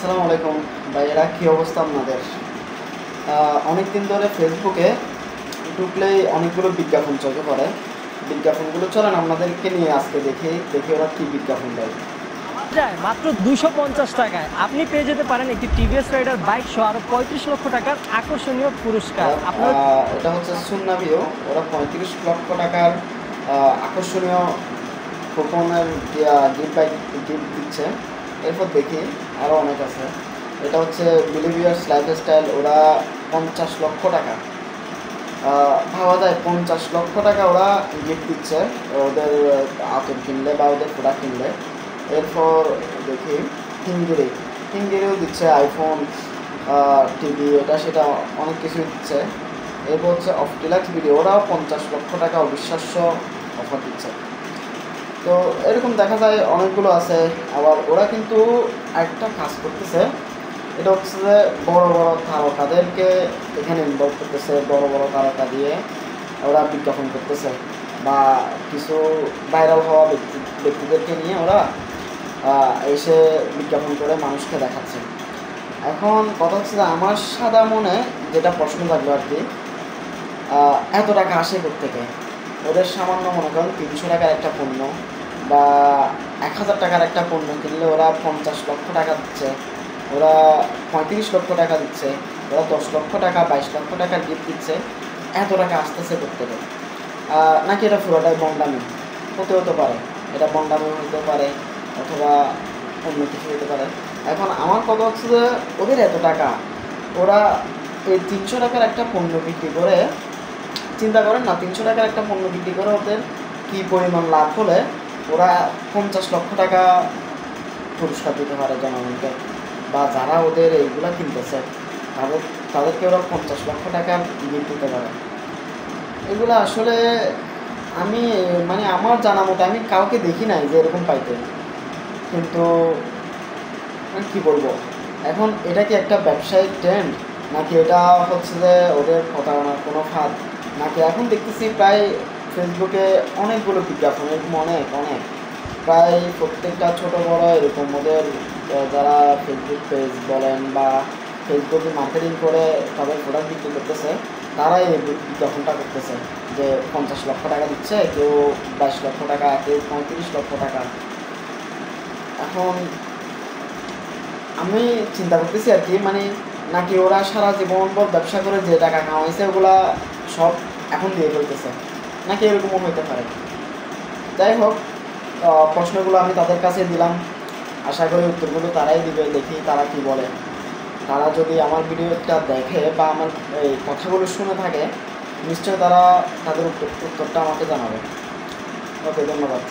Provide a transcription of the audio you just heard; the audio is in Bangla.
আসসালামু আলাইকুম ভাইয়েরা, কী অবস্থা আপনাদের? অনেক দিন ধরে ফেসবুকে ঢুকলেই অনেকগুলো বিজ্ঞাপন চোখে পড়ে। বিজ্ঞাপনগুলো চলেন আপনাদেরকে নিয়ে আজকে দেখি ওরা কী বিজ্ঞাপন দেয়। যায় মাত্র 250 টাকায় আপনি পেয়ে যেতে পারেন একটি টিভিএস রাইডার বাইক সহ আরো 35 লক্ষ টাকার আকর্ষণীয় পুরস্কার। আপনার এটা হচ্ছে সুন্নাবিও, ওরা 35 লক্ষ টাকার আকর্ষণীয় কুপনের গিফট দিচ্ছে। এরপর দেখি আরও অনেক আছে। এটা হচ্ছে বিলিভিয়ার্স লাইফস্টাইল, ওরা 50 লক্ষ টাকা, ভাবা যায় 50 লক্ষ টাকা ওরা গিফট দিচ্ছে ওদের আতর কিনলে বা ওদের প্রোডাক্ট কিনলে। এরপর দেখি হিঙ্গিরেও দিচ্ছে আইফোন, টিভি, এটা সেটা অনেক কিছুই দিচ্ছে। এরপর হচ্ছে অফটিলাক্স ভিডিও, ওরাও 50 লক্ষ টাকা অবিশ্বাস্য অফার দিচ্ছে। তো এরকম দেখা যায় অনেকগুলো আছে। আবার ওরা কিন্তু একটা কাজ করতেছে, এটা হচ্ছে যে বড় বড় তারকাদেরকে এখানে ইনভলভ করতেছে, বড় বড় তারকা দিয়ে ওরা বিজ্ঞাপন করতেছে, বা কিছু ভাইরাল হওয়া ব্যক্তিদেরকে নিয়ে ওরা এসে বিজ্ঞাপন করে মানুষকে দেখাচ্ছে। এখন কথা হচ্ছে যে আমার সাদা মনে যেটা প্রশ্ন থাকলো আর কি, এত টাকা আসে কোত্থেকে? ওদের সামান্য মনে করেন 300 টাকার একটা পণ্য বা 1000 টাকার একটা পণ্য কিনলে ওরা 50 লক্ষ টাকা দিচ্ছে, ওরা 35 লক্ষ টাকা দিচ্ছে, ওরা 10 লক্ষ টাকা 22 লক্ষ টাকার গিফট দিচ্ছে। এত টাকা আসতেছে কোত্থেকে? নাকি এটা পুরোটাই বন্ডামি? হতে পারে, এটা বন্ডামি হতে পারে, অথবা অন্য কিছু হতে পারে। এখন আমার কথা হচ্ছে যে ওদের এত টাকা, ওরা এই 300 টাকার একটা পণ্য বিক্রি করে, চিন্তা করেন না, 300 টাকার একটা পণ্য বিক্রি করে ওদের কী পরিমাণ লাভ হলে ওরা 50 লক্ষ টাকা পুরস্কার দিতে পারে জনগণকে, বা যারা ওদের এইগুলা কিনতেছে তাদেরকে ওরা 50 লক্ষ টাকা গিফট দিতে পারে। এগুলো আসলে আমি মানে আমার জানা মতো আমি কাউকে দেখি নাই যে এরকম পাইতে। কিন্তু কী বলবো, এখন এটা কি একটা ব্যবসায়িক ট্রেন্ড, নাকি এটা হচ্ছে যে ওদের প্রতারণার কোনো ফাঁদ, নাকি এখন দেখতেছি প্রায় ফেসবুকে অনেকগুলো বিজ্ঞাপন, এরকম অনেক প্রায় প্রত্যেকটা ছোট বড় এরকম ওদের যারা ফেসবুক পেজ বলেন বা ফেসবুকে মার্কেটিং করে তাদের প্রোডাক্ট বিক্রি করতেছে, তারাই এই বিজ্ঞাপনটা করতেছে যে 50 লক্ষ টাকা দিচ্ছে, কেউ 22 লক্ষ টাকা, কেউ 35 লক্ষ টাকা। এখন আমি চিন্তা করতেছি আর কি, মানে নাকি ওরা সারা জীবন ভর ব্যবসা করে যে টাকা কামাইছে ওগুলা সব এখন দিয়ে ফেলতেছে, নাকি এরকমও হইতে পারে। যাই হোক, প্রশ্নগুলো আমি তাদের কাছে দিলাম, আশা করি উত্তরগুলো তারাই দিবে। দেখি তারা কি বলে। তারা যদি আমার ভিডিওটা দেখে বা আমার এই কথাগুলো শুনে থাকে, নিশ্চয়ই তারা তাদের উত্তরটা আমাকে জানাবে। ওকে, ধন্যবাদ।